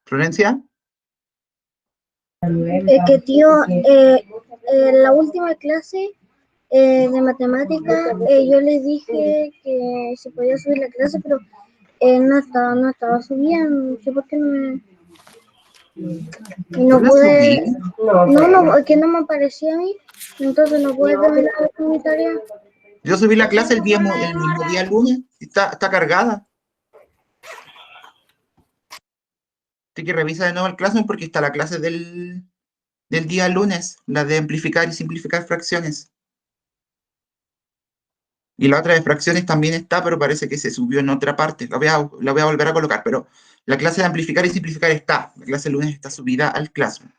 ¿Florencia? Que tío, la última clase de matemática, yo les dije que se podía subir la clase, pero no estaba subida, no sé por qué no me... Y no ¿La pude... subí? No, que no me aparecía a mí, entonces no pude terminar mi tarea. Yo subí la clase el mismo día lunes, y está cargada. Así que revisa de nuevo el Classroom porque está la clase del día lunes, la de amplificar y simplificar fracciones. Y la otra de fracciones también está, pero parece que se subió en otra parte. La voy a volver a colocar, pero la clase de amplificar y simplificar está. La clase del lunes está subida al Classroom.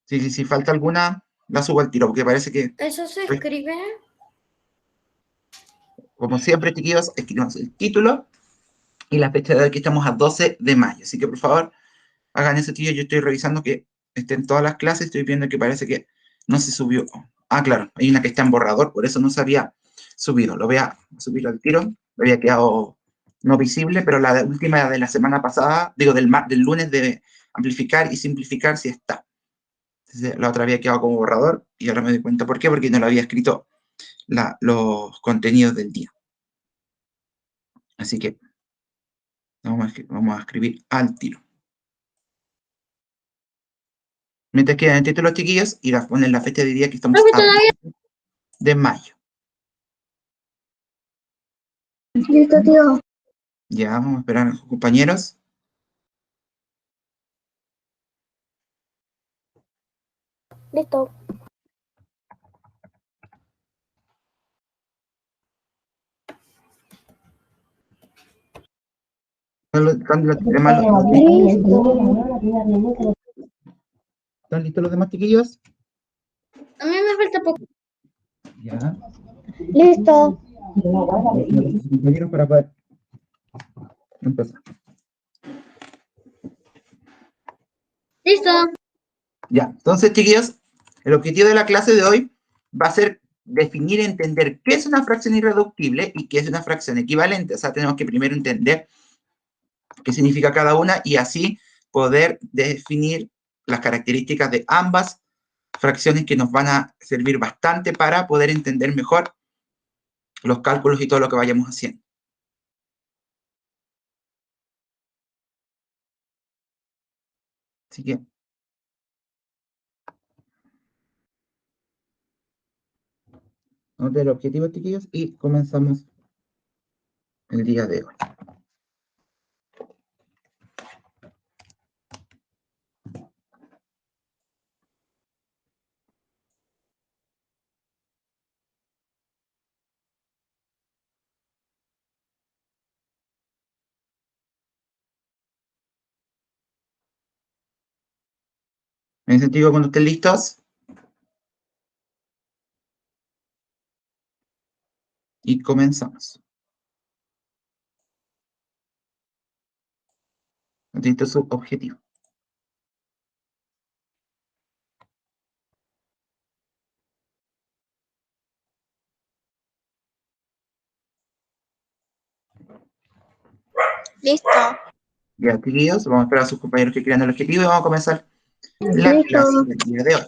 Si falta alguna, la subo al tiro, porque parece que... ¿Eso se escribe? Como siempre, chiquillos, escribimos el título y la fecha de hoy, que estamos a 12 de mayo. Así que, por favor, hagan eso, tío. Yo estoy revisando que estén todas las clases. Estoy viendo que parece que no se subió. Ah, claro, hay una que está en borrador, por eso no se había subido. Lo voy a subir al tiro. Me había quedado no visible, pero la última de la semana pasada, digo, del lunes de amplificar y simplificar, sí está. Entonces, la otra había quedado como borrador y ahora me doy cuenta por qué, porque no lo había escrito los contenidos del día. Así que vamos a escribir al tiro. Mientras quedan el título, chiquillos, y ponen la fecha de día que estamos a 12 de mayo. Listo, tío. Ya, vamos a esperar a los compañeros. Listo. ¿Están listos los demás, chiquillos? A mí me falta poco. Ya. Listo. Compañeros, para poder empezar. Listo. Ya, entonces, chiquillos, el objetivo de la clase de hoy va a ser definir y entender qué es una fracción irreductible y qué es una fracción equivalente. O sea, tenemos que primero entender qué significa cada una y así poder definir las características de ambas fracciones, que nos van a servir bastante para poder entender mejor los cálculos y todo lo que vayamos haciendo. Así que anoten el objetivo, chiquillos, y comenzamos el día de hoy. En ese sentido, cuando estén listos, y comenzamos. Atento a su objetivo. Listo. Ya, chiquillos, vamos a esperar a sus compañeros que crean el objetivo y vamos a comenzar la clase del día de hoy.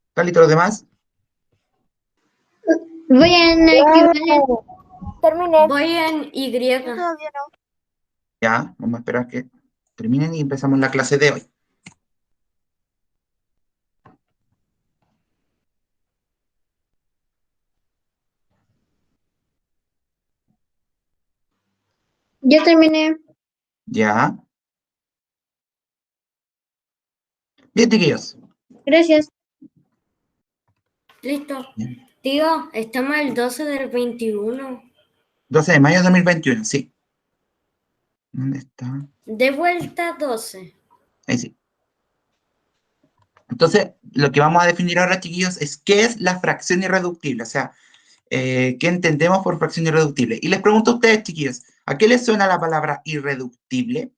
¿Están listos los demás? Voy en equivalente. Terminé. Voy en Y. Todavía no. Ya, vamos a esperar que terminen y empezamos la clase de hoy. Ya terminé. Ya. Bien, chiquillos. Gracias. Listo. Bien. Tío, estamos el 12 del 21. 12 de mayo de 2021, sí. ¿Dónde está? De vuelta 12. Ahí sí. Entonces, lo que vamos a definir ahora, chiquillos, es qué es la fracción irreductible. O sea, ¿qué entendemos por fracción irreductible? Y les pregunto a ustedes, chiquillos, ¿a qué les suena la palabra irreductible?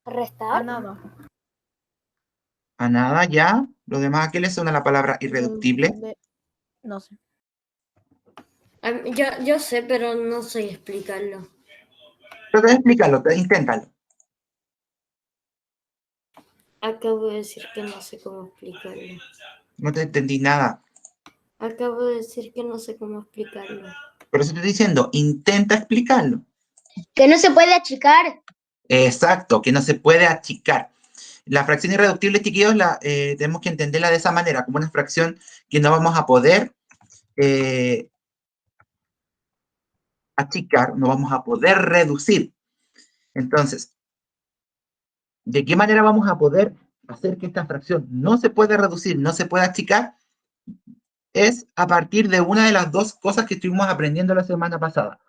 Restar. A nada, ya. ¿Los demás a qué les suena la palabra irreductible? No sé. Yo sé, pero no sé explicarlo. Trata de explicarlo, inténtalo. Acabo de decir que no sé cómo explicarlo. No te entendí nada. Acabo de decir que no sé cómo explicarlo. Por eso te estoy diciendo, intenta explicarlo. Que no se puede achicar. Exacto, que no se puede achicar. La fracción irreductible, chiquillos, tenemos que entenderla de esa manera, como una fracción que no vamos a poder achicar, no vamos a poder reducir. Entonces, ¿de qué manera vamos a poder hacer que esta fracción no se pueda reducir, no se pueda achicar? Es a partir de una de las dos cosas que estuvimos aprendiendo la semana pasada.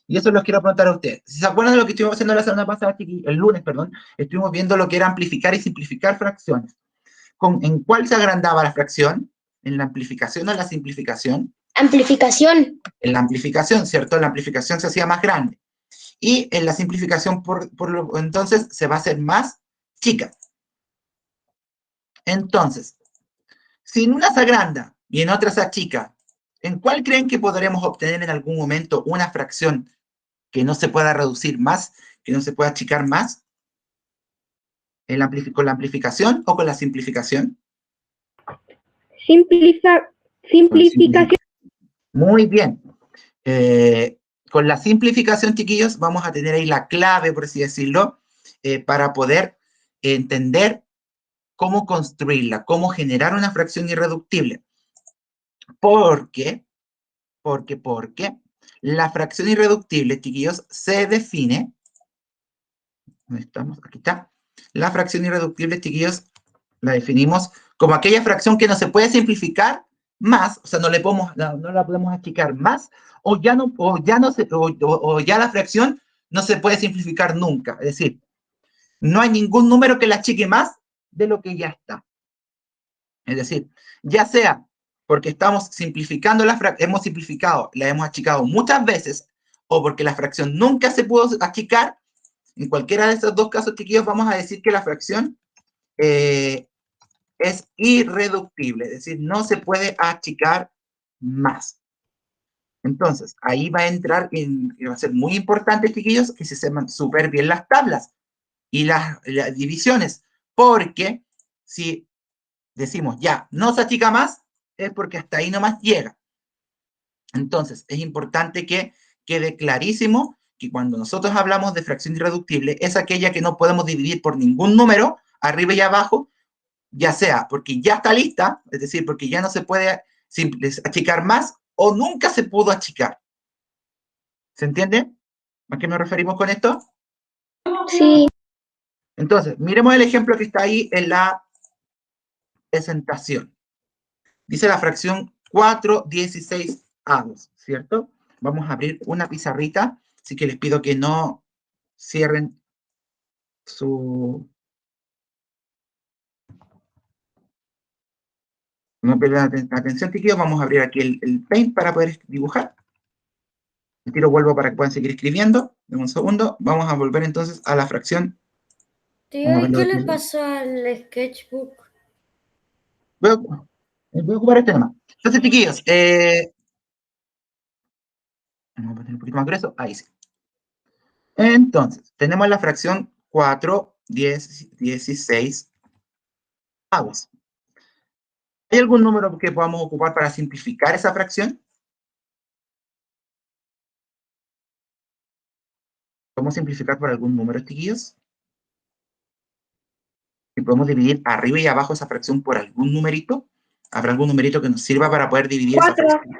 Y eso los quiero preguntar a ustedes. Si se acuerdan de lo que estuvimos haciendo la semana pasada, el lunes, perdón, estuvimos viendo lo que era amplificar y simplificar fracciones. ¿En cuál se agrandaba la fracción? ¿En la amplificación o en la simplificación? Amplificación. En la amplificación, ¿cierto? La amplificación se hacía más grande. Y en la simplificación, entonces, se va a hacer más chica. Entonces, si en una se agranda y en otra se achica, ¿en cuál creen que podremos obtener en algún momento una fracción que no se pueda reducir más, que no se pueda achicar más? ¿Con la amplificación o con la simplificación? Simplificación. Muy bien. Con la simplificación, chiquillos, vamos a tener ahí la clave, por así decirlo, para poder entender cómo construirla, cómo generar una fracción irreductible. Porque la fracción irreductible, chiquillos, se define. ¿Dónde estamos? Aquí está. La fracción irreductible, chiquillos, la definimos como aquella fracción que no se puede simplificar más, o sea, no la podemos achicar más, o ya la fracción no se puede simplificar nunca. Es decir, no hay ningún número que la achique más de lo que ya está. Es decir, ya sea porque estamos simplificando hemos simplificado, la hemos achicado muchas veces, o porque la fracción nunca se pudo achicar, en cualquiera de esos dos casos, chiquillos, vamos a decir que la fracción es irreductible, es decir, no se puede achicar más. Entonces, ahí va a entrar, va a ser muy importante, chiquillos, que se sepan súper bien las tablas y las divisiones, porque si decimos ya, no se achica más, es porque hasta ahí nomás llega. Entonces, es importante que quede clarísimo que cuando nosotros hablamos de fracción irreductible, es aquella que no podemos dividir por ningún número, arriba y abajo, ya sea porque ya está lista, es decir, porque ya no se puede achicar más o nunca se pudo achicar. ¿Se entiende? ¿A qué nos referimos con esto? Sí. Entonces, miremos el ejemplo que está ahí en la presentación. Dice la fracción 4/16avos, ¿cierto? Vamos a abrir una pizarrita, así que les pido que no cierren su... No pierdan atención, chiquillos. Vamos a abrir aquí el Paint para poder dibujar. El tiro vuelvo para que puedan seguir escribiendo. En un segundo. Vamos a volver entonces a la fracción. Tío, ¿y qué le pasó al sketchbook? Voy a ocupar este tema. Entonces, chiquillos, vamos a poner un poquito más grueso. Ahí sí. Entonces, tenemos la fracción 4/16avos. ¿Hay algún número que podamos ocupar para simplificar esa fracción? ¿Podemos simplificar por algún número, chiquillos? ¿Y podemos dividir arriba y abajo esa fracción por algún numerito? ¿Habrá algún numerito que nos sirva para poder dividir esa fracción?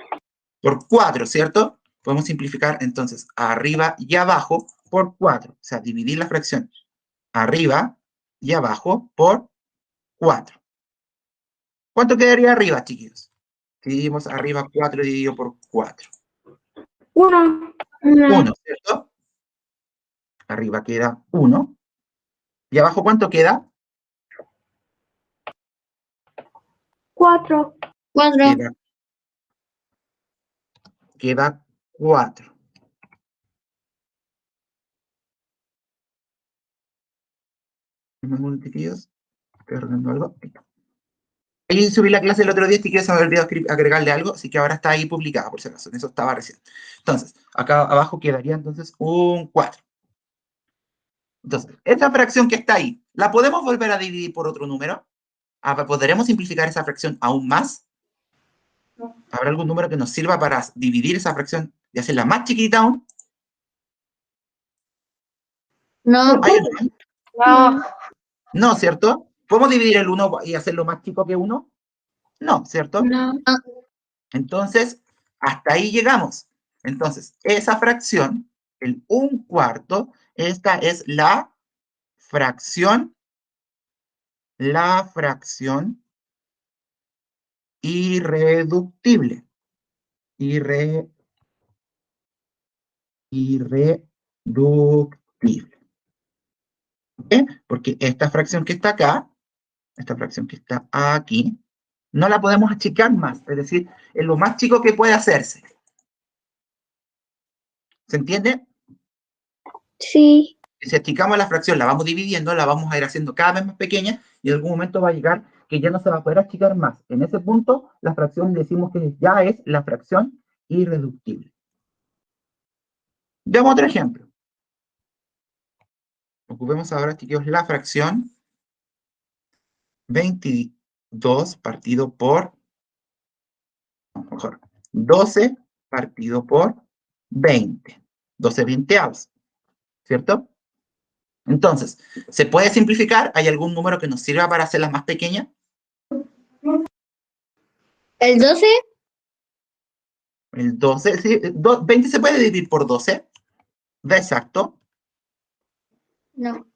Por 4, ¿cierto? Podemos simplificar entonces arriba y abajo por 4. O sea, dividir la fracción arriba y abajo por 4. ¿Cuánto quedaría arriba, chiquillos? Si dividimos arriba 4 dividido por 4. 1. 1, ¿cierto? Arriba queda 1. ¿Y abajo cuánto queda? 4. Queda 4. ¿Tenemos chiquillos? Estoy arreglando algo. Ahí subí la clase el otro día, si quieres, se me había olvidado agregarle algo, así que ahora está ahí publicada, por si acaso, en eso estaba recién. Entonces, acá abajo quedaría entonces un 4. Entonces, esta fracción que está ahí, ¿la podemos volver a dividir por otro número? ¿Podremos simplificar esa fracción aún más? ¿Habrá algún número que nos sirva para dividir esa fracción y hacerla más chiquita aún? No. ¿Hay alguno? No. No, ¿cierto? ¿Podemos dividir el 1 y hacerlo más chico que 1? No, ¿cierto? No. Entonces, hasta ahí llegamos. Entonces, esa fracción, el 1/4, esta es la fracción irreductible. Irreductible. ¿Por qué? Porque esta fracción que está acá, esta fracción que está aquí, no la podemos achicar más, es decir, es lo más chico que puede hacerse. ¿Se entiende? Sí. Si achicamos la fracción, la vamos dividiendo, la vamos a ir haciendo cada vez más pequeña y en algún momento va a llegar que ya no se va a poder achicar más. En ese punto, la fracción decimos que ya es la fracción irreductible. Veamos otro ejemplo. Ocupemos ahora, chicos, la fracción 22 partido por, mejor, 12 partido por 20. 12 veinteavos, ¿cierto? Entonces, ¿se puede simplificar? ¿Hay algún número que nos sirva para hacerlas más pequeñas? ¿El 12? El 12, sí, 20 se puede dividir por 12. ¿Da exacto? No.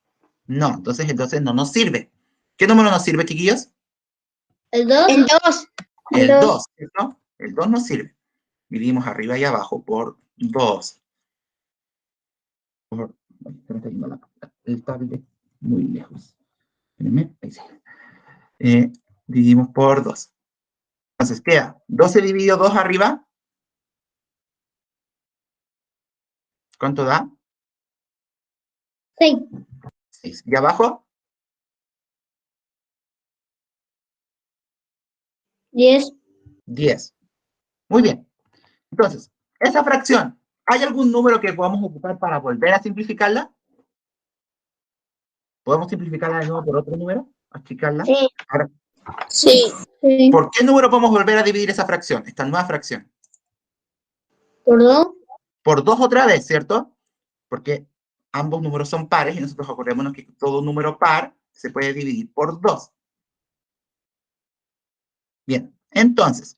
No, entonces el 12 no nos sirve. ¿Qué número nos sirve, chiquillos? ¿El 2? El 2. El 2, ¿cierto? El 2 nos sirve. Dividimos arriba y abajo por 2. El tablet muy lejos. Espérenme, ahí sí. Dividimos por 2. Entonces queda 12 dividido 2 arriba. ¿Cuánto da? 6. 6. ¿Y abajo? 10. 10. Muy bien. Entonces, esa fracción, ¿hay algún número que podamos ocupar para volver a simplificarla? ¿Podemos simplificarla de nuevo por otro número? ¿Achicarla? Sí. Ahora, Sí. Sí. ¿por qué número podemos volver a dividir esa fracción, esta nueva fracción? ¿Por 2? Por 2 otra vez, ¿cierto? Porque ambos números son pares y nosotros acordémonos que todo número par se puede dividir por 2. Bien, entonces,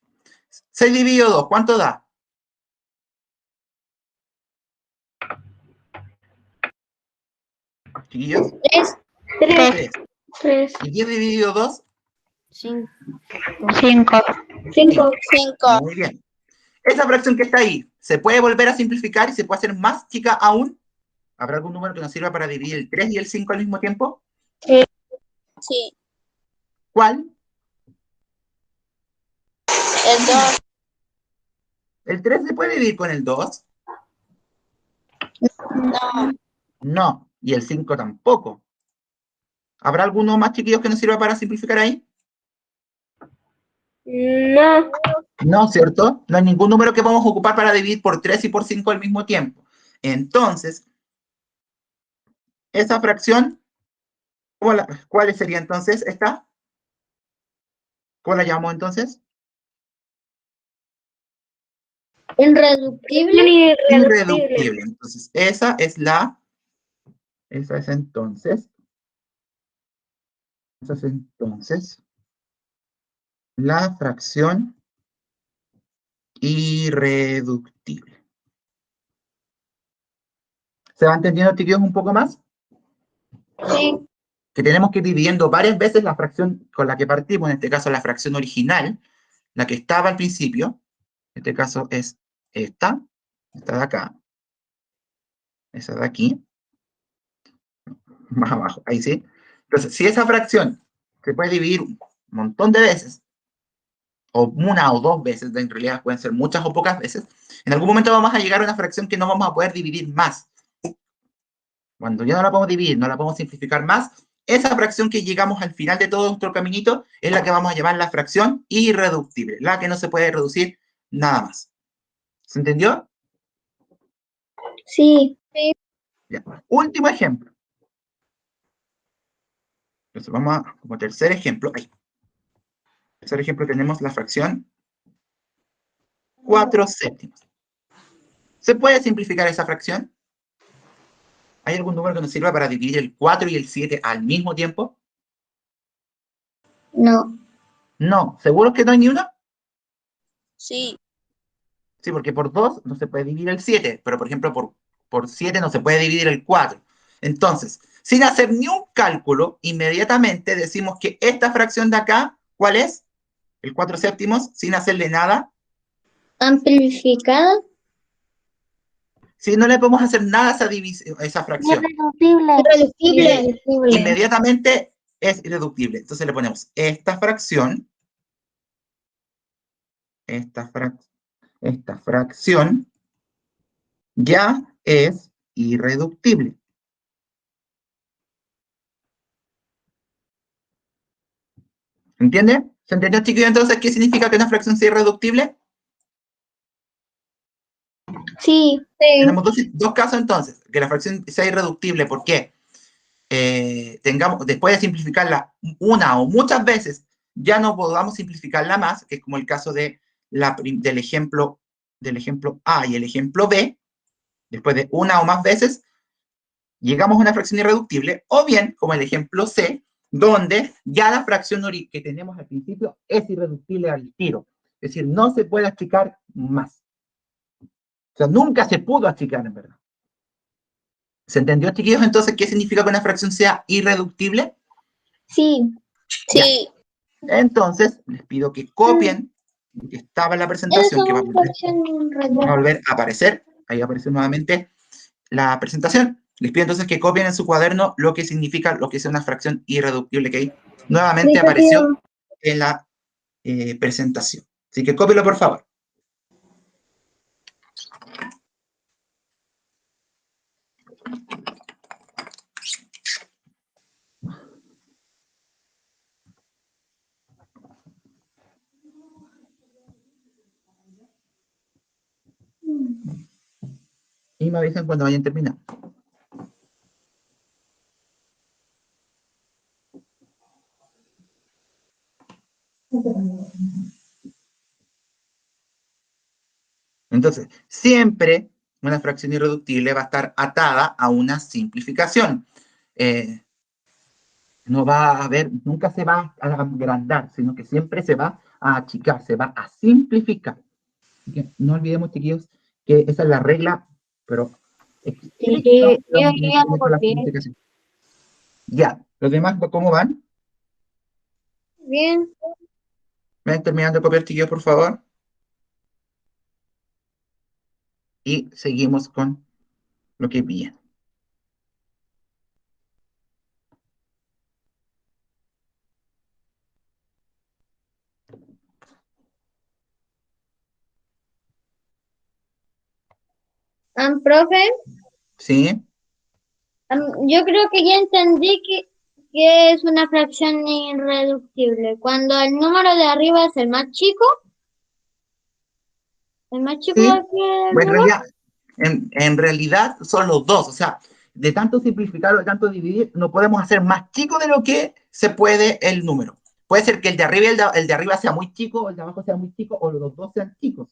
6 dividido 2, ¿cuánto da? Chiquillos, 3. 3. ¿Y 10 dividido 2? 5. 5. 5. 5. Muy bien. Esa fracción que está ahí, ¿se puede volver a simplificar y se puede hacer más chica aún? ¿Habrá algún número que nos sirva para dividir el 3 y el 5 al mismo tiempo? Sí. ¿Cuál? El 2. ¿El 3 se puede dividir con el 2? No. No. Y el 5 tampoco. ¿Habrá alguno más, chiquillos, que nos sirva para simplificar ahí? No. No, ¿cierto? No hay ningún número que vamos a ocupar para dividir por 3 y por 5 al mismo tiempo. Entonces, esa fracción, ¿cuál sería entonces esta? ¿Cómo la llamamos entonces? Irreductible. Irreductible. Entonces, esa es entonces la fracción irreductible. ¿Se va entendiendo, chiquillos, un poco más? Sí. Que tenemos que ir dividiendo varias veces la fracción con la que partimos, en este caso la fracción original, la que estaba al principio, en este caso es esta de acá, esa de aquí, más abajo, ahí sí. Entonces, si esa fracción se puede dividir un montón de veces, o una o dos veces, en realidad pueden ser muchas o pocas veces, en algún momento vamos a llegar a una fracción que no vamos a poder dividir más. Cuando ya no la podemos dividir, no la podemos simplificar más, esa fracción que llegamos al final de todo nuestro caminito es la que vamos a llamar la fracción irreductible, la que no se puede reducir nada más. ¿Se entendió? Sí. Ya. Último ejemplo. Entonces vamos a, como tercer ejemplo, ahí. Tercer ejemplo tenemos la fracción 4/7. ¿Se puede simplificar esa fracción? ¿Hay algún número que nos sirva para dividir el 4 y el 7 al mismo tiempo? No. No. ¿Seguro que no hay ni uno? Sí. Sí, porque por 2 no se puede dividir el 7, pero por ejemplo por 7 no se puede dividir el 4. Entonces, sin hacer ni un cálculo, inmediatamente decimos que esta fracción de acá, ¿cuál es? El 4/7, sin hacerle nada. Amplificada. Si no le podemos hacer nada a esa fracción, Irreductible. inmediatamente es irreductible. Entonces le ponemos esta fracción ya es irreductible. ¿Entiende? ¿Se entendió, chiquillos, entonces qué significa que una fracción sea irreductible? Sí. Tenemos dos casos entonces, que la fracción sea irreductible, ¿por qué? Después de simplificarla una o muchas veces, ya no podamos simplificarla más, que es como el caso del ejemplo A y el ejemplo B. Después de una o más veces, llegamos a una fracción irreductible, o bien, como el ejemplo C, donde ya la fracción que tenemos al principio es irreductible al tiro. Es decir, no se puede achicar más. O sea, nunca se pudo achicar, en verdad. ¿Se entendió, chiquillos, entonces qué significa que una fracción sea irreductible? Sí. Sí. Entonces, les pido que copien lo que estaba en la presentación, que va a volver a aparecer. Ahí aparece nuevamente la presentación. Les pido entonces que copien en su cuaderno lo que significa lo que es una fracción irreductible, que ahí nuevamente apareció en la presentación. Así que cópielo, por favor. Y me avisan cuando vayan terminando. Entonces, siempre una fracción irreductible va a estar atada a una simplificación. No va a haber, nunca se va a agrandar, sino que siempre se va a achicar, se va a simplificar. Así que no olvidemos, chiquillos, que esa es la regla, pero ya, los demás, ¿cómo van? Bien. ¿Ven terminando de copiar, chiquillos, por favor? Y seguimos con lo que viene. Profe, ¿Sí? yo creo que ya entendí que es una fracción irreductible. Cuando el número de arriba es el más chico ¿Sí? que el Bueno, número. en realidad son los dos, o sea, de tanto simplificar o de tanto dividir, no podemos hacer más chico de lo que se puede el número. Puede ser que el de arriba el de arriba sea muy chico, o el de abajo sea muy chico, o los dos sean chicos.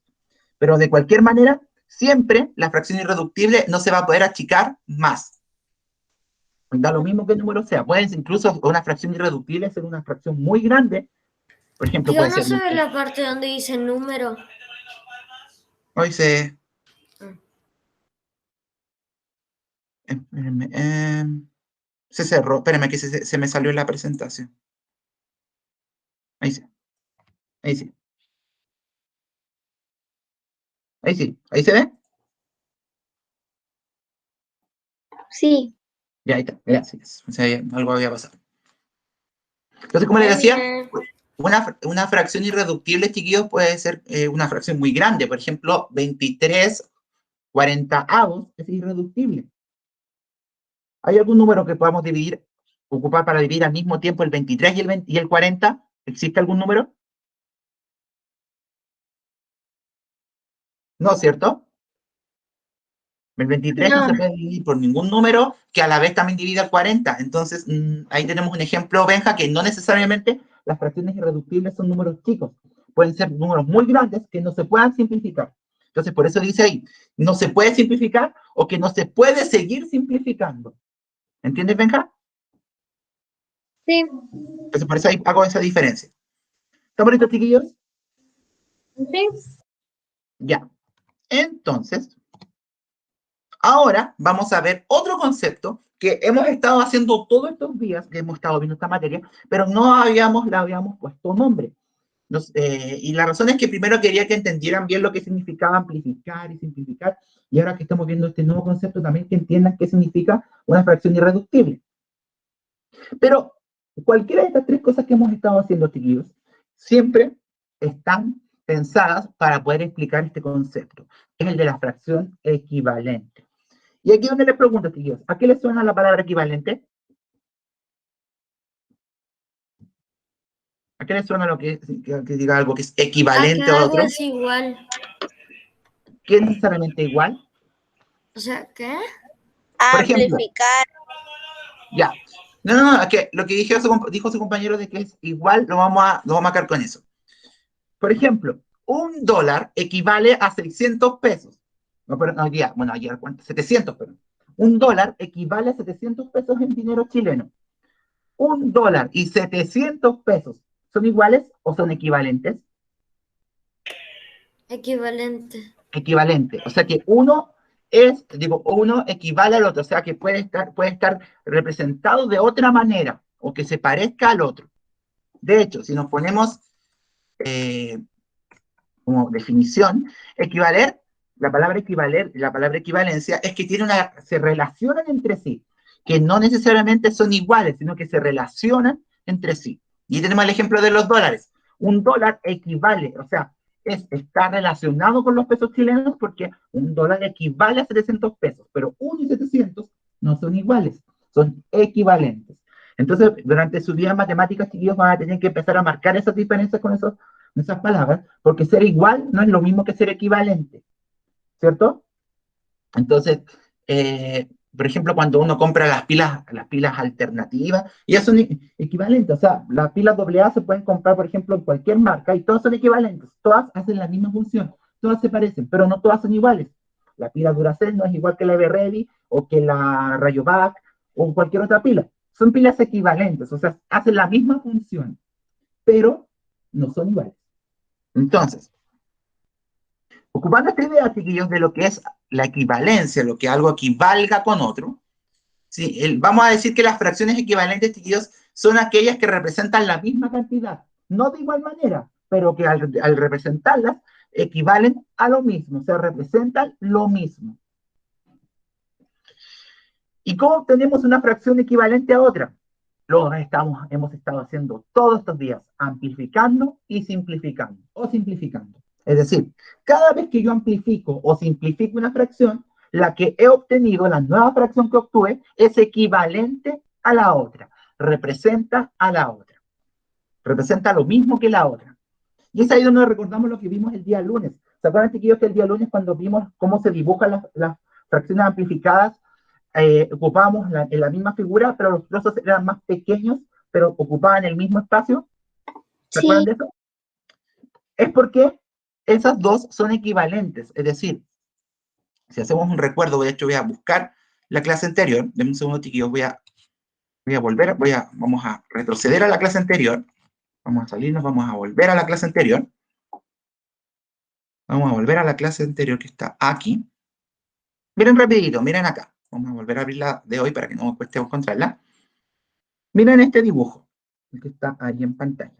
Pero de cualquier manera, siempre la fracción irreductible no se va a poder achicar más. Da lo mismo que el número sea. Pueden incluso una fracción irreductible ser una fracción muy grande. Por ejemplo, Tío, puede no ser... se ve la parte donde dice número. Hoy se... se cerró. Espérenme que se me salió la presentación. Ahí sí. Ahí sí. Ahí sí. ¿Ahí se ve? Sí. Ya, ahí está. Gracias. O sea, algo había pasado. Entonces, como les decía, una fracción irreductible, chiquillos, puede ser una fracción muy grande. Por ejemplo, 23/40 es irreductible. ¿Hay algún número que podamos dividir ocupar para dividir al mismo tiempo el 23 y el 40? ¿Existe algún número? No, ¿cierto? El 23 no se No, puede dividir por ningún número que a la vez también divida el 40. Entonces, ahí tenemos un ejemplo, Benja, que no necesariamente las fracciones irreductibles son números chicos. Pueden ser números muy grandes que no se puedan simplificar. Entonces, por eso dice ahí, no se puede simplificar o que no se puede seguir simplificando. ¿Entiendes, Benja? sí, Entonces, por eso ahí hago esa diferencia. ¿Está bonito, chiquillos? sí. Ya. Entonces, ahora vamos a ver otro concepto que hemos estado haciendo todos estos días, que hemos estado viendo esta materia, pero no le habíamos puesto nombre. Y la razón es que primero quería que entendieran bien lo que significaba amplificar y simplificar, y ahora que estamos viendo este nuevo concepto, también que entiendan qué significa una fracción irreductible. Pero cualquiera de estas tres cosas que hemos estado haciendo, chiquillos, siempre están pensadas para poder explicar este concepto, que es el de la fracción equivalente. Y aquí donde les pregunto, chiquillos, ¿a qué les suena la palabra equivalente? ¿A qué les suena lo que diga algo que es equivalente que a algo otro? es igual. ¿Qué es necesariamente igual? O sea, ¿qué? Por ejemplo, Amplificar. ya. No, es que lo que dijo su compañero de que es igual, lo vamos a marcar con eso. Por ejemplo, $1 equivale a 600 pesos. No, pero no, ayer, 700, pero. $1 equivale a 700 pesos en dinero chileno. $1 y 700 pesos, ¿son iguales o son equivalentes? Equivalente. Equivalente. O sea que uno equivale al otro, o sea que puede estar representado de otra manera o que se parezca al otro. De hecho, si nos ponemos como definición, equivaler, la palabra equivalencia es que se relacionan entre sí, que no necesariamente son iguales, sino que se relacionan entre sí. Y tenemos el ejemplo de los dólares. $1 equivale, o sea, está relacionado con los pesos chilenos porque $1 equivale a 700 pesos, pero 1 y 700 no son iguales, son equivalentes. Entonces, durante su día en matemáticas, chiquillos, van a tener que empezar a marcar esas diferencias con esas palabras, porque ser igual no es lo mismo que ser equivalente, ¿cierto? Entonces, por ejemplo, cuando uno compra las pilas alternativas, ya son equivalentes, o sea, las pilas AA se pueden comprar, por ejemplo, en cualquier marca y todas son equivalentes, todas hacen la misma función, todas se parecen, pero no todas son iguales. La pila Duracell no es igual que la Everready o que la Rayovac o cualquier otra pila. Son pilas equivalentes, o sea, hacen la misma función, pero no son iguales. Entonces, ocupando esta idea, chiquillos, de lo que es la equivalencia, lo que algo equivalga con otro, ¿sí? Vamos a decir que las fracciones equivalentes, chiquillos, son aquellas que representan la misma cantidad, no de igual manera, pero que al representarlas equivalen a lo mismo, o sea, representan lo mismo. ¿Y cómo obtenemos una fracción equivalente a otra? Hemos estado haciendo todos estos días, amplificando y simplificando, o simplificando. Es decir, cada vez que yo amplifico o simplifico una fracción, la que he obtenido, la nueva fracción que obtuve, es equivalente a la otra, representa a la otra, representa lo mismo que la otra. Y es ahí donde recordamos lo que vimos el día lunes. ¿Se acuerdan, chiquillos, que el día lunes cuando vimos cómo se dibujan las fracciones amplificadas, ocupábamos en la misma figura, pero los trozos eran más pequeños, pero ocupaban el mismo espacio? ¿Se acuerdan de eso? Es porque esas dos son equivalentes, es decir, si hacemos un recuerdo, de hecho voy a buscar la clase anterior, denme un segundo, chiquillos, voy a volver, vamos a retroceder a la clase anterior, vamos a salirnos, vamos a volver a la clase anterior, vamos a volver a la clase anterior que está aquí. Miren rapidito, miren acá, vamos a volver a abrirla de hoy para que no nos cueste encontrarla. Miren este dibujo, el que está ahí en pantalla.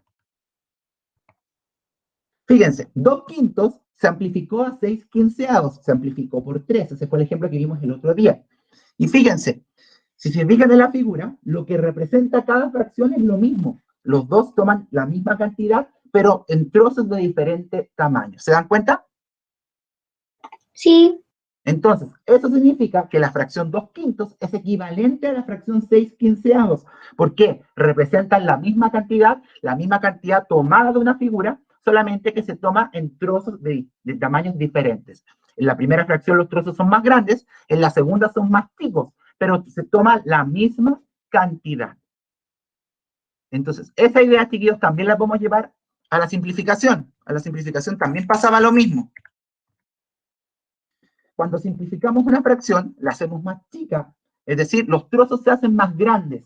Fíjense, 2/5 se amplificó a 6/15, se amplificó por 3, ese fue el ejemplo que vimos el otro día. Y fíjense, si se fijan en la figura, lo que representa cada fracción es lo mismo. Los dos toman la misma cantidad, pero en trozos de diferente tamaño. ¿Se dan cuenta? Sí. Entonces, eso significa que la fracción 2/5 es equivalente a la fracción 6/15. ¿Por qué? Representan la misma cantidad tomada de una figura, solamente que se toma en trozos de tamaños diferentes. En la primera fracción los trozos son más grandes, en la segunda son más chicos, pero se toma la misma cantidad. Entonces, esa idea, chiquillos, también la podemos llevar a la simplificación. A la simplificación también pasaba lo mismo. Cuando simplificamos una fracción, la hacemos más chica, es decir, los trozos se hacen más grandes,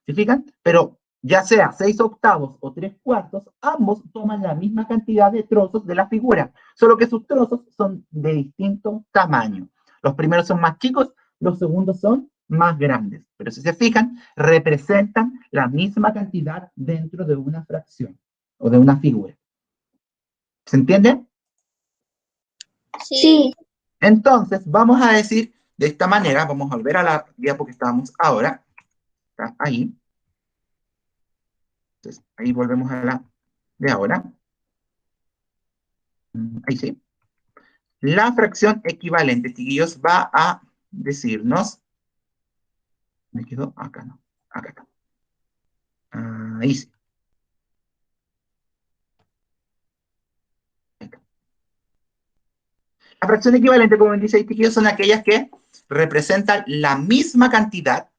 ¿se fijan? Pero ya sea 6/8 o 3/4, ambos toman la misma cantidad de trozos de la figura, solo que sus trozos son de distinto tamaño. Los primeros son más chicos, los segundos son más grandes, pero si se fijan, representan la misma cantidad dentro de una fracción o de una figura. ¿Se entiende? Sí. Entonces, vamos a decir de esta manera, vamos a volver a la diapo que estábamos ahora, está ahí. Entonces, ahí volvemos a la de ahora. Ahí sí. La fracción equivalente, chiquillos, va a decirnos, me quedó acá, no, acá está. Ahí sí. Ahí está. La fracción equivalente, como dice ahí, chiquillos, son aquellas que representan la misma cantidad,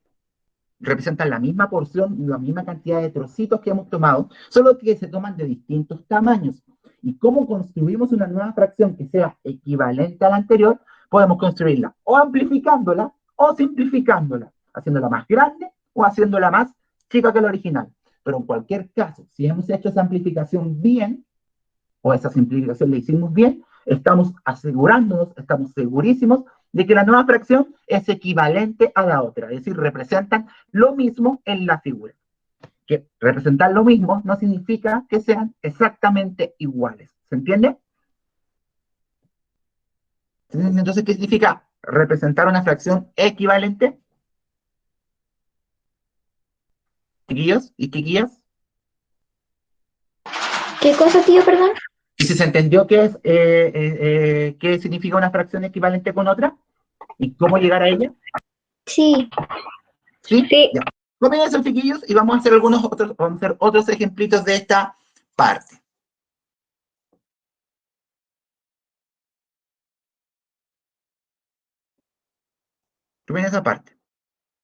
representan la misma porción, la misma cantidad de trocitos que hemos tomado, solo que se toman de distintos tamaños. ¿Y cómo construimos una nueva fracción que sea equivalente a la anterior? Podemos construirla o amplificándola o simplificándola, haciéndola más grande o haciéndola más chica que la original. Pero en cualquier caso, si hemos hecho esa amplificación bien, o esa simplificación la hicimos bien, estamos asegurándonos, estamos segurísimos de que la nueva fracción es equivalente a la otra, es decir, representan lo mismo en la figura. Que representar lo mismo no significa que sean exactamente iguales. ¿Se entiende? Entonces, ¿qué significa representar una fracción equivalente? Chiquillos y chiquillas. ¿Qué cosa, tío, perdón? ¿Y si se entendió qué significa una fracción equivalente con otra? ¿Y cómo llegar a ella? Sí. ¿Sí? Sí. Ya. Comienza esos chiquillos y vamos a hacer otros ejemplitos de esta parte. Comienza esa parte.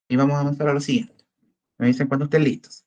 Y vamos a avanzar a lo siguiente. Me dicen cuando estén listos.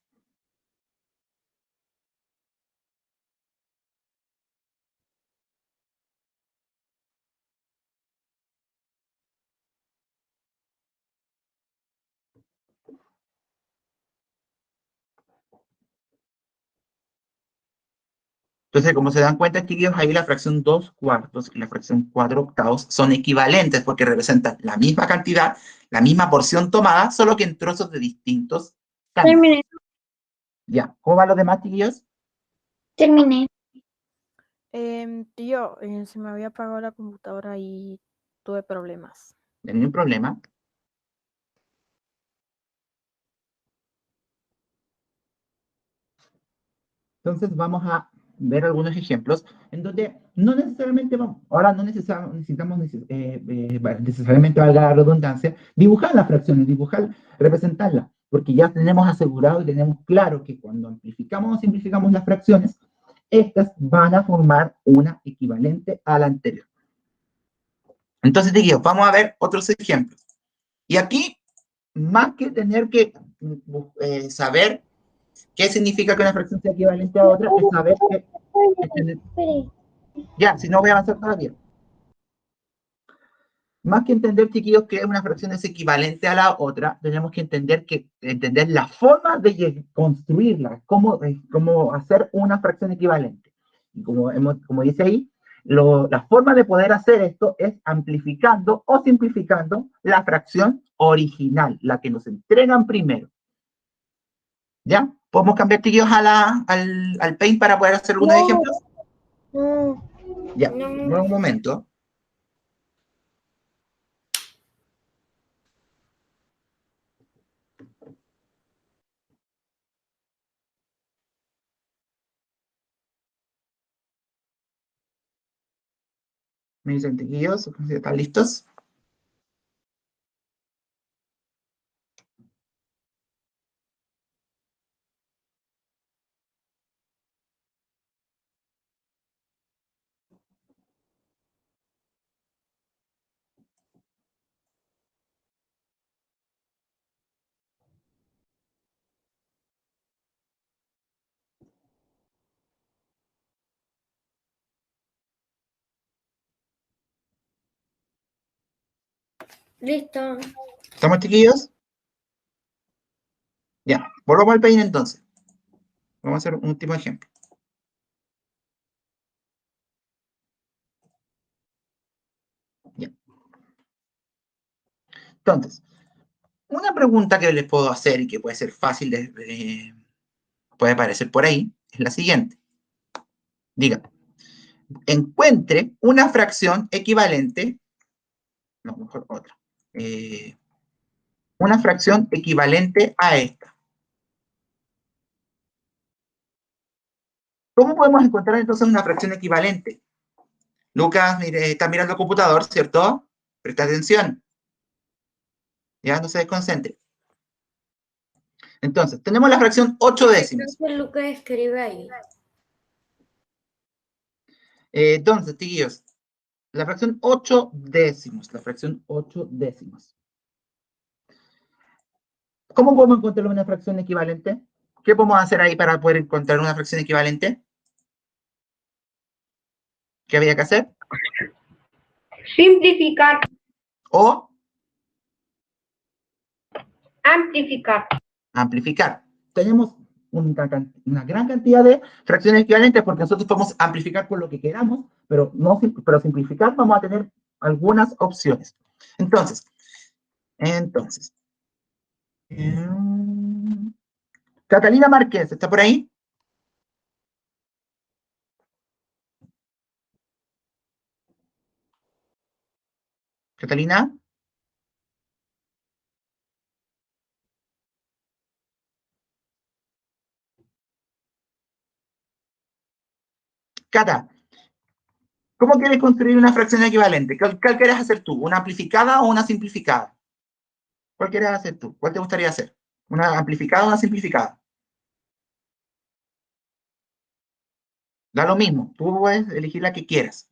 Entonces, como se dan cuenta, chiquillos, ahí la fracción 2/4 y la fracción 4/8 son equivalentes porque representan la misma cantidad, la misma porción tomada, solo que en trozos de distintos tamaños. Terminé. Ya, ¿cómo van los demás, chiquillos? Terminé. Tío, se me había apagado la computadora y tuve problemas. No hay ningún problema. Entonces vamos a ver algunos ejemplos en donde no necesariamente ahora no necesitamos necesariamente, valga la redundancia, dibujar las fracciones, representarlas, porque ya tenemos asegurado y tenemos claro que cuando amplificamos o simplificamos las fracciones, estas van a formar una equivalente a la anterior. Entonces, chiquillos, vamos a ver otros ejemplos. Y aquí, más que tener que saber qué significa que una fracción sea equivalente a otra, es saber que... Ya, si no voy a avanzar todavía. Más que entender, chiquillos, que una fracción es equivalente a la otra, tenemos que entender la forma de construirla, cómo hacer una fracción equivalente. Y como dice ahí, la forma de poder hacer esto es amplificando o simplificando la fracción original, la que nos entregan primero. ¿Ya? ¿Podemos cambiar, chiquillos, al Paint para poder hacer algunos ejemplos? No. Ya, un momento. Me dicen, chiquillos, ¿están listos? Listo. ¿Estamos, chiquillos? Ya, volvamos al peine entonces. Vamos a hacer un último ejemplo. Ya. Entonces, una pregunta que les puedo hacer y que puede ser fácil puede aparecer por ahí, es la siguiente. Diga, encuentre una fracción equivalente, no, mejor otra, una fracción equivalente a esta. ¿Cómo podemos encontrar entonces una fracción equivalente? Lucas, mire, está mirando el computador, ¿cierto? Presta atención. Ya, no se desconcentre. Entonces, tenemos la fracción 8 décimos. Entonces Lucas escribe ahí. Entonces, chiquillos, la fracción 8 décimos, la fracción 8 décimos. ¿Cómo podemos encontrar una fracción equivalente? ¿Qué podemos hacer ahí para poder encontrar una fracción equivalente? ¿Qué había que hacer? Simplificar, O amplificar. amplificar. Tenemos una gran cantidad de fracciones equivalentes porque nosotros podemos amplificar por lo que queramos, pero simplificar vamos a tener algunas opciones. Entonces, Catalina Márquez, ¿está por ahí? Catalina. Cata, ¿cómo quieres construir una fracción equivalente? ¿Cuál quieres hacer tú? ¿Una amplificada o una simplificada? ¿Cuál quieres hacer tú? ¿Cuál te gustaría hacer? ¿Una amplificada o una simplificada? Da lo mismo, tú puedes elegir la que quieras.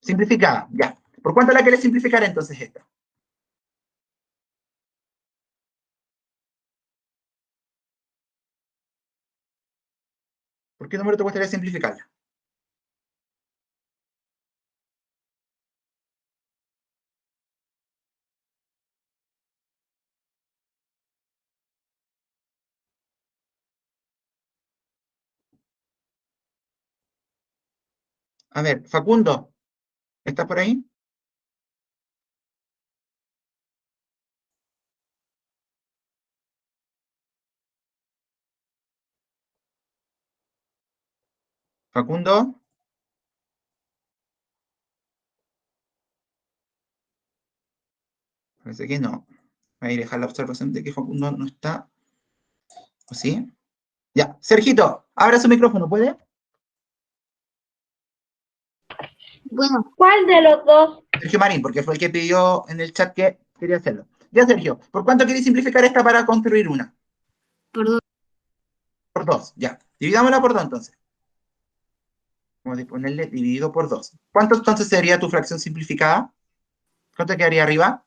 Simplificada, ya. ¿Por cuánto la quieres simplificar entonces esta? ¿Por qué número te gustaría simplificarla? A ver, Facundo, ¿estás por ahí? Facundo. Parece que no. Voy a dejar la observación de que Facundo no está. ¿O sí? Ya. Sergito, abra su micrófono, ¿puede? Bueno, ¿Cuál de los dos? Sergio Marín, porque fue el que pidió en el chat que quería hacerlo. Ya, Sergio, ¿por cuánto quieres simplificar esta para construir una? perdón. Por 2, ya. Dividámosla por 2 entonces. Vamos a ponerle dividido por 2. ¿Cuánto entonces sería tu fracción simplificada? ¿Cuánto quedaría arriba?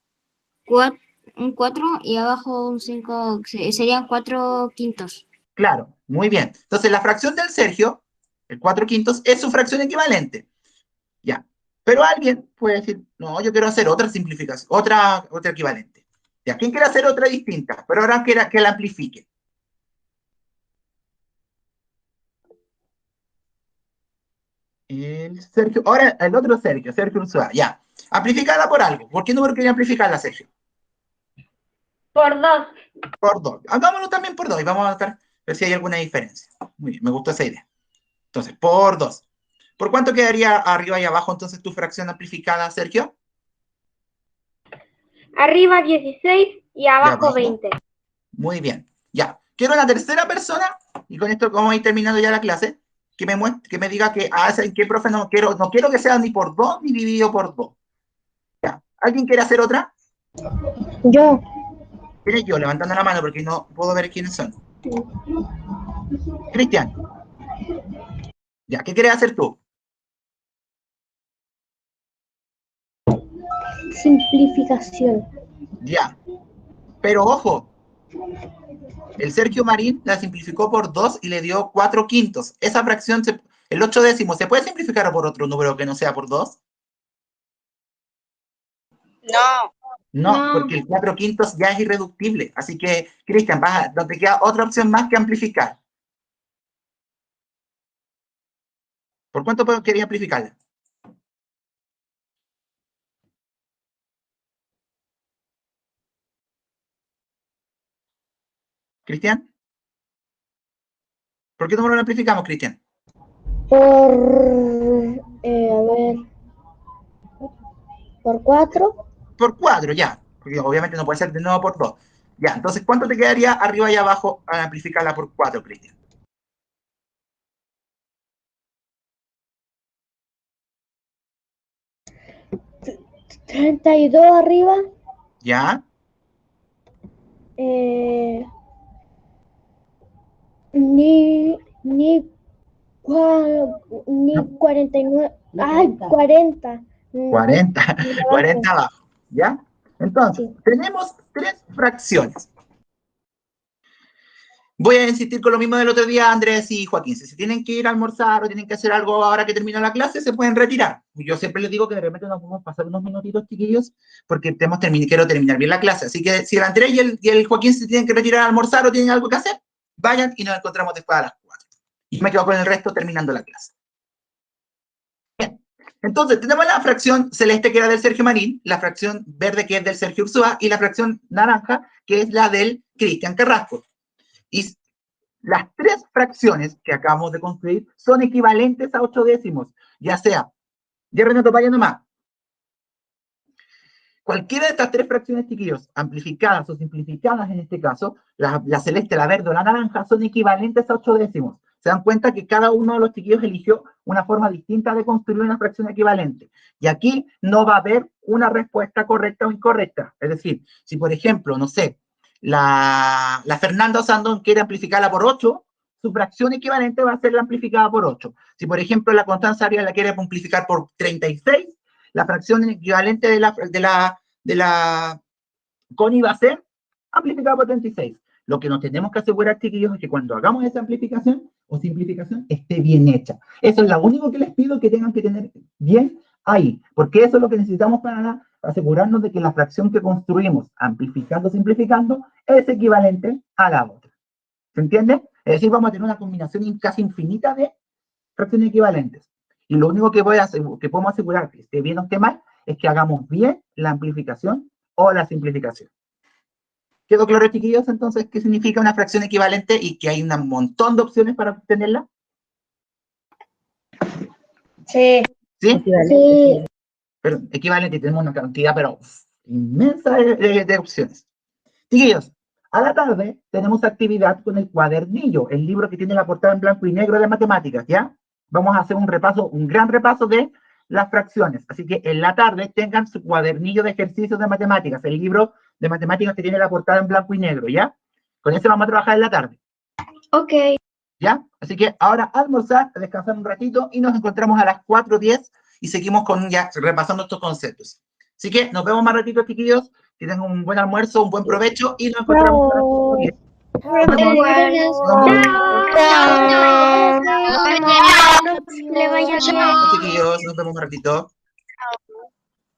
Un 4 y abajo un 5, serían 4 quintos. Claro, muy bien. Entonces la fracción del Sergio, el 4 quintos, es su fracción equivalente. Ya. Pero alguien puede decir, no, yo quiero hacer otra simplificación, otra equivalente. Ya, ¿quién quiere hacer otra distinta? Pero ahora que la amplifique. El Sergio, ahora el otro Sergio Ursúa, ya. Amplificada por algo. ¿Por qué número quería amplificarla, Sergio? Por 2. Por 2. Hagámoslo también por 2 y vamos a ver si hay alguna diferencia. Muy bien, me gustó esa idea. Entonces, por 2. ¿Por cuánto quedaría arriba y abajo entonces tu fracción amplificada, Sergio? Arriba 16 y abajo 20. Muy bien. Ya. Quiero una tercera persona, y con esto vamos a ir terminando ya la clase, que me diga que, ¿en qué, profe? No quiero que sea ni por 2 ni dividido por 2. Ya. ¿Alguien quiere hacer otra? Yo. ¿Quién es yo? Levantando la mano porque no puedo ver quiénes son. Cristian. Ya, ¿qué quieres hacer tú? Simplificación. Ya. Pero ojo, el Sergio Marín la simplificó por 2 y le dio 4 quintos. Esa fracción, el 8 décimo, ¿se puede simplificar por otro número que no sea por 2? No. No, No. porque el 4/5 ya es irreductible. Así que, Cristian, no te queda otra opción más que amplificar. ¿Por cuánto quería amplificarla? ¿Cristian? ¿Por qué no lo amplificamos, Cristian? Por 4. Por 4, ya. Porque obviamente no puede ser de nuevo por 2. Ya, entonces, ¿cuánto te quedaría arriba y abajo al amplificarla por 4, Cristian? $32 arriba. ¿Ya? Ni 49. Ay, 40. 40, 40 abajo, ¿ya? Entonces, Sí. tenemos 3 fracciones. Voy a insistir con lo mismo del otro día, Andrés y Joaquín. Si se tienen que ir a almorzar o tienen que hacer algo ahora que termina la clase, se pueden retirar. Yo siempre les digo que de repente nos podemos pasar unos minutitos, chiquillos, porque quiero terminar bien la clase. Así que si el Andrés y el Joaquín se tienen que retirar a almorzar o tienen algo que hacer, vayan y nos encontramos después a las 4. Y me quedo con el resto terminando la clase. Bien. Entonces, tenemos la fracción celeste que era del Sergio Marín, la fracción verde que es del Sergio Ursúa y la fracción naranja que es la del Cristian Carrasco. Y las 3 fracciones que acabamos de construir son equivalentes a 8 décimos, ya sea, ya Renato, vaya nomás. Cualquiera de estas 3 fracciones, chiquillos, amplificadas o simplificadas en este caso, la celeste, la verde o la naranja, son equivalentes a 8 décimos. Se dan cuenta que cada uno de los chiquillos eligió una forma distinta de construir una fracción equivalente. Y aquí no va a haber una respuesta correcta o incorrecta. Es decir, si por ejemplo, no sé, la Fernanda Sandón quiere amplificarla por 8, su fracción equivalente va a ser la amplificada por 8. Si por ejemplo la Constanza Arias la quiere amplificar por 36, la fracción equivalente de la Connie va a ser amplificada por 36. Lo que nos tenemos que asegurar, chiquillos, es que cuando hagamos esa amplificación o simplificación esté bien hecha. Eso es lo único que les pido que tengan que tener bien ahí, porque eso es lo que necesitamos para asegurarnos de que la fracción que construimos amplificando, simplificando, es equivalente a la otra. ¿Se entiende? Es decir, vamos a tener una combinación casi infinita de fracciones equivalentes. Y lo único que podemos asegurar que esté bien o esté mal es que hagamos bien la amplificación o la simplificación. ¿Quedó claro, chiquillos, entonces, qué significa una fracción equivalente y que hay un montón de opciones para obtenerla? Sí. ¿Sí? Sí. Pero equivalente, tenemos una cantidad, pero inmensa de opciones. Chiquillos, a la tarde tenemos actividad con el cuadernillo, el libro que tiene la portada en blanco y negro de matemáticas, ¿ya? Vamos a hacer un repaso, un gran repaso de las fracciones. Así que en la tarde tengan su cuadernillo de ejercicios de matemáticas, el libro de matemáticas que tiene la portada en blanco y negro, ¿ya? Con ese vamos a trabajar en la tarde. Ok. ¿Ya? Así que ahora almorzar, descansar un ratito y nos encontramos a las 4:10 y seguimos ya repasando estos conceptos. Así que nos vemos más ratito, chiquillos. Que tengan un buen almuerzo, un buen provecho y nos encontramos a las 4:10. Le vaya bien. Chiquillos, nos vemos un ratito.